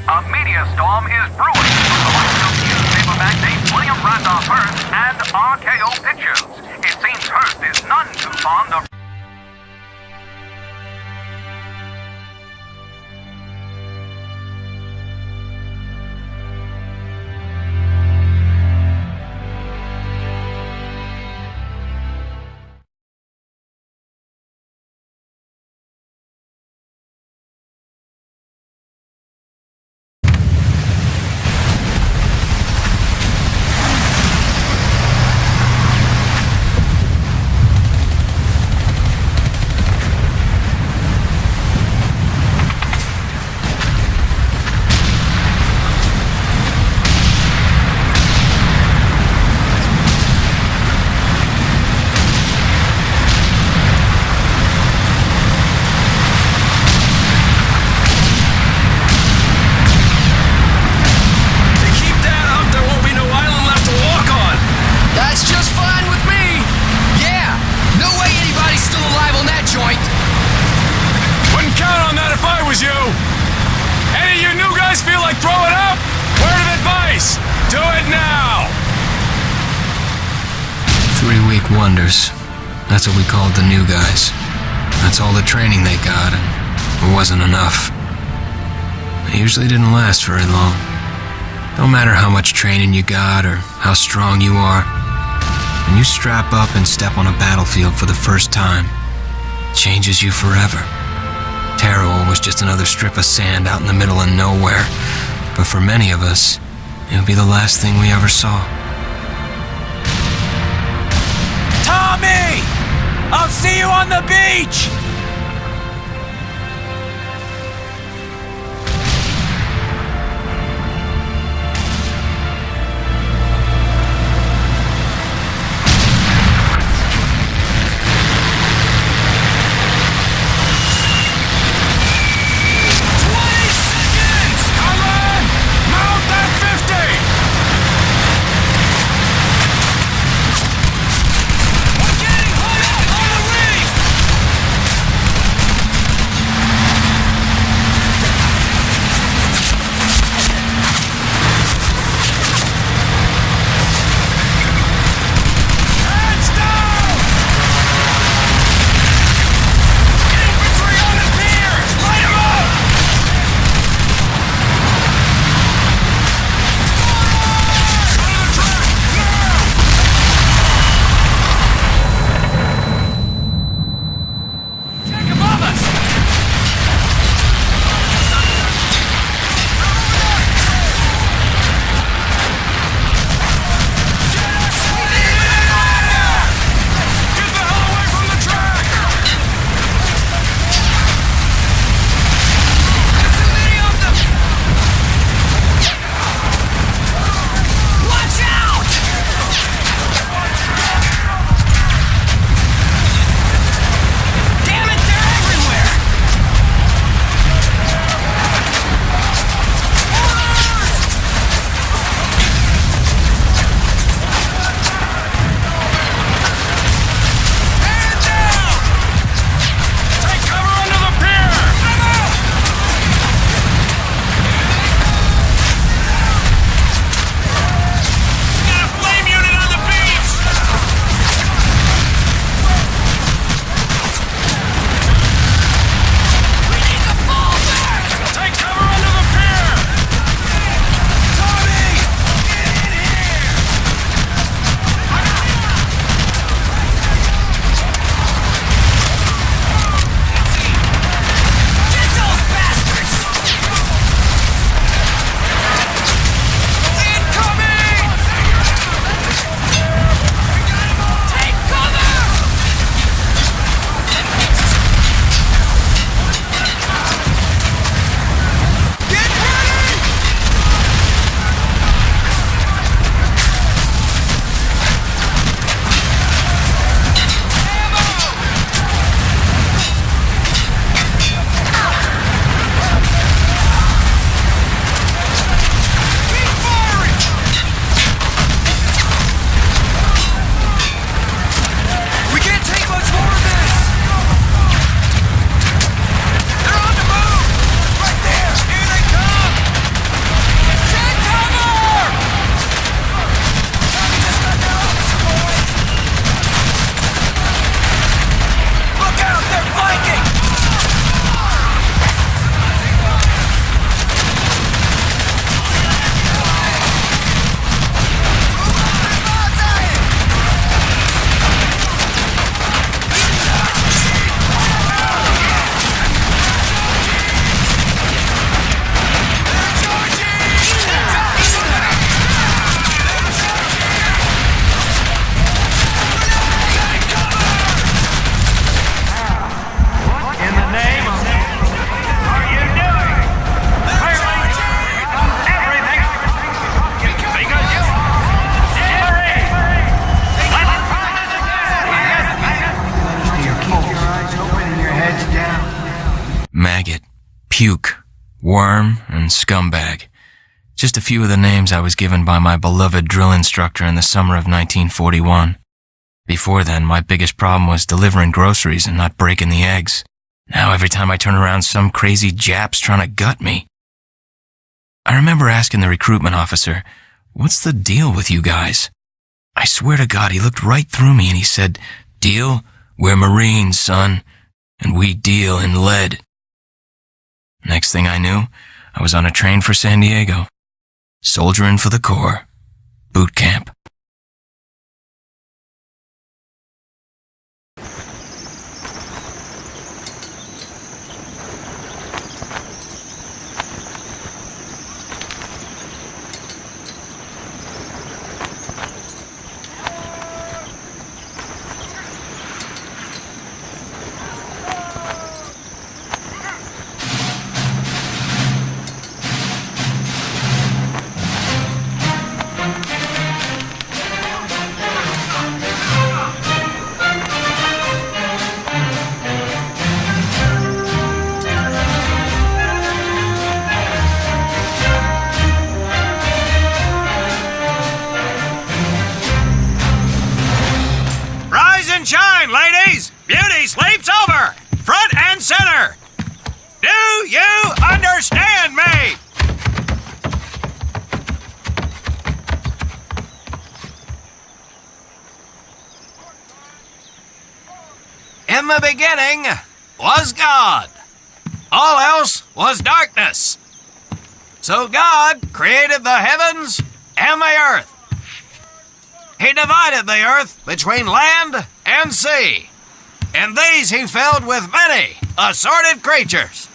A meteor storm is brewing from the likes of newspaper magnate William Randolph Hearst and RKO Pictures. It seems Hearst is none too fond of wonders. That's what we called the new guys. That's all the training they got, and it wasn't enough. They usually didn't last very long. No matter how much training you got or how strong you are, when you strap up and step on a battlefield for the first time, it changes you forever. Taro was just another strip of sand out in the middle of nowhere, but for many of us, it would be the last thing we ever saw. Tommy! I'll see you on the beach! Puke, Worm, and Scumbag. Just a few of the names I was given by my beloved drill instructor in the summer of 1941. Before then, my biggest problem was delivering groceries and not breaking the eggs. Now every time I turn around, some crazy Jap's trying to gut me. I remember asking the recruitment officer, "What's the deal with you guys?" I swear to God, he looked right through me and he said, "Deal? We're Marines, son, and we deal in lead." Next thing I knew, I was on a train for San Diego. Soldiering for the Corps. Boot camp. Shine, ladies! Beauty sleeps over! Front and center! Do you understand me? In the beginning was God. All else was darkness. So God created the heavens and the earth. He divided the earth between land and sea, and these he filled with many assorted creatures.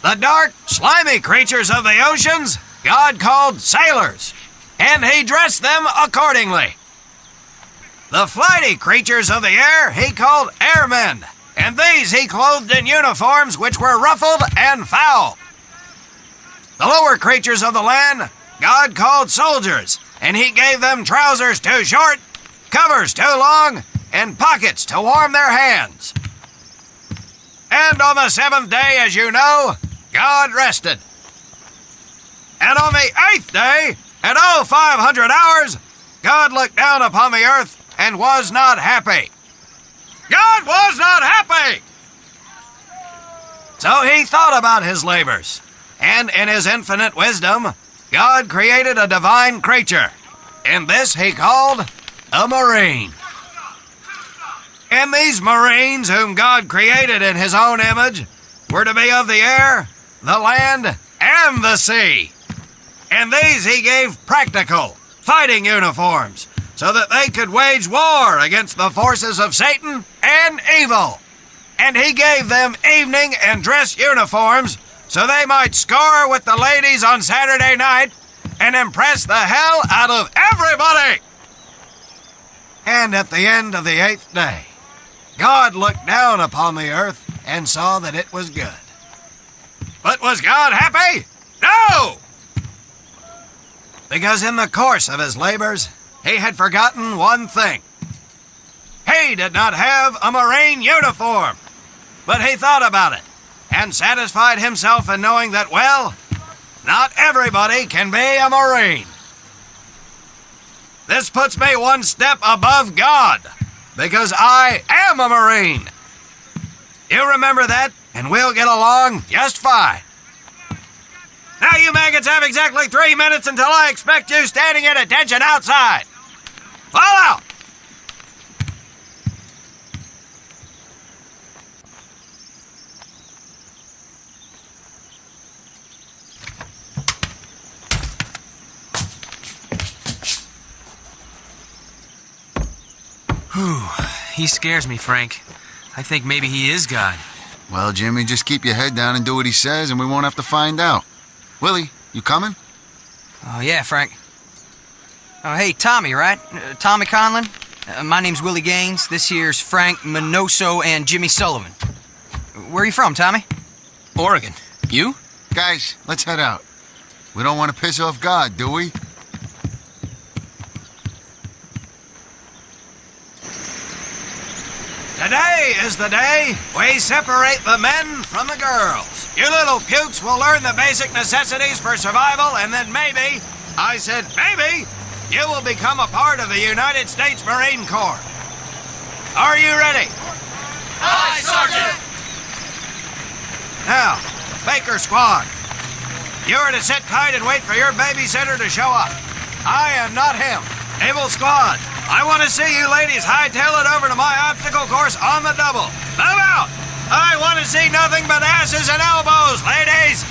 The dark, slimy creatures of the oceans God called sailors, and he dressed them accordingly. The flighty creatures of the air he called airmen, and these he clothed in uniforms which were ruffled and foul. The lower creatures of the land God called soldiers, and he gave them trousers too short, covers too long, and pockets to warm their hands. And on the seventh day, as you know, God rested. And on the eighth day, at 0500 hours, God looked down upon the earth and was not happy. God was not happy! So he thought about his labors, and in his infinite wisdom, God created a divine creature, and this he called a Marine. And these Marines, whom God created in his own image, were to be of the air, the land, and the sea. And these he gave practical, fighting uniforms, so that they could wage war against the forces of Satan and evil. And he gave them evening and dress uniforms, so they might score with the ladies on Saturday night and impress the hell out of everybody. And at the end of the eighth day, God looked down upon the earth and saw that it was good. But was God happy? No! Because in the course of his labors, he had forgotten one thing. He did not have a Marine uniform, but he thought about it and satisfied himself in knowing that, well, not everybody can be a Marine. This puts me one step above God, because I am a Marine. You remember that, and we'll get along just fine. Now you maggots have exactly 3 minutes until I expect you standing at attention outside. Fall out! He scares me, Frank. I think maybe he is God. Well, Jimmy, just keep your head down and do what he says, and we won't have to find out. Willie, you coming? Oh, yeah, Frank. Oh, hey, Tommy, right? Tommy Conlon? My name's Willie Gaines. This here's Frank Minoso and Jimmy Sullivan. Where are you from, Tommy? Oregon. You? Guys, let's head out. We don't want to piss off God, do we? Today is the day we separate the men from the girls. You little pukes will learn the basic necessities for survival, and then maybe, I said maybe, you will become a part of the United States Marine Corps. Are you ready? Aye, Sergeant! Now, Baker Squad, you are to sit tight and wait for your babysitter to show up. I am not him. Able Squad, I want to see you ladies hightail it over to my obstacle course on the double. Move out! I want to see nothing but asses and elbows, ladies!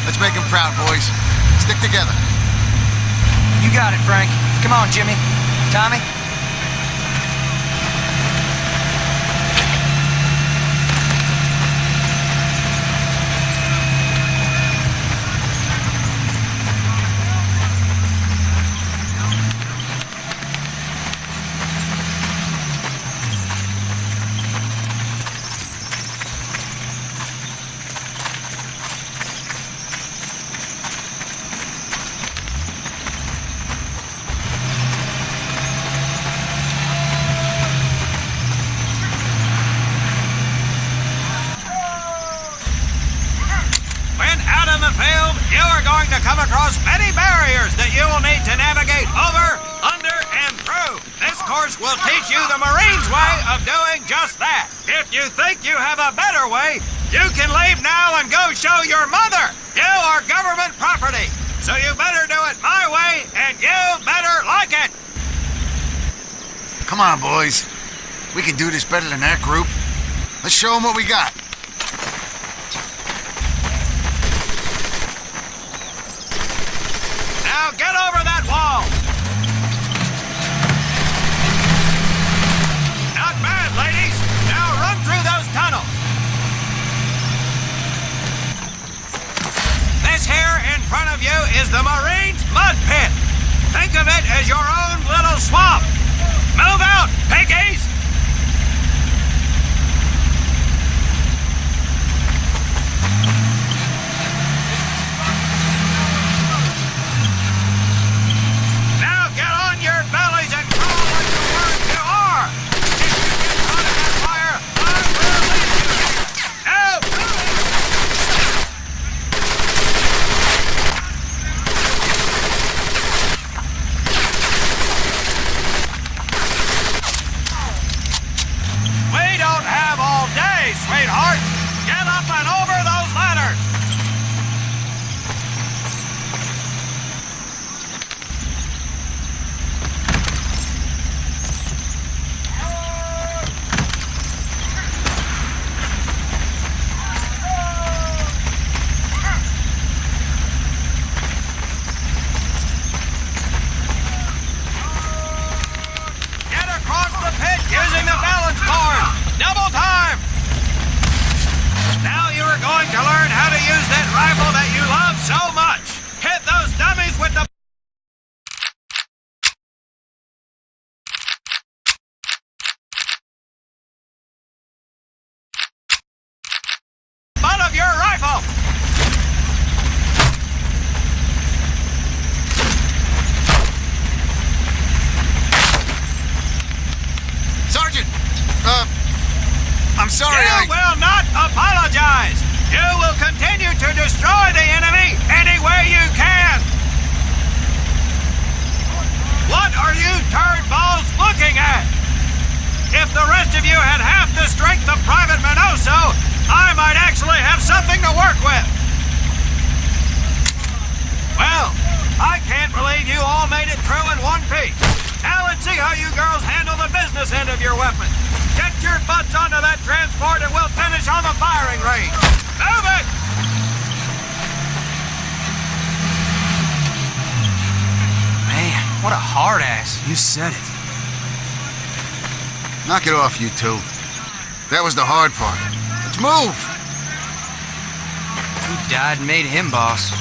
Let's make him proud, boys. Stick together. You got it, Frank. Come on, Jimmy. Tommy? You are going to come across many barriers that you will need to navigate over, under, and through. This course will teach you the Marines' way of doing just that. If you think you have a better way, you can leave now and go show your mother. You are government property, so you better do it my way, and you better like it. Come on, boys. We can do this better than that group. Let's show them what we got. Now get over that wall! Not bad, ladies! Now run through those tunnels! This here in front of you is the Marines' mud pit! Think of it as your own little swamp! Move out, piggies! Sweetheart, get up and over those ladders! Get across the pit using the balance board! Double time! Now you are going to learn how to use that rifle that you love so much. Hit those dummies with the butt of your rifle. Sergeant! I'm sorry, You will not apologize. You will continue to destroy the enemy any way you can. What are you turnballs looking at? If the rest of you had half the strength of Private Minoso, I might actually have something to work with. Well, I can't believe you all made it through in one piece. Now let's see how you girls handle the business end of your weapon. Get your butts onto that transport and we'll finish on the firing range. Move it! Man, what a hard ass. You said it. Knock it off, you two. That was the hard part. Let's move! Who died and made him boss?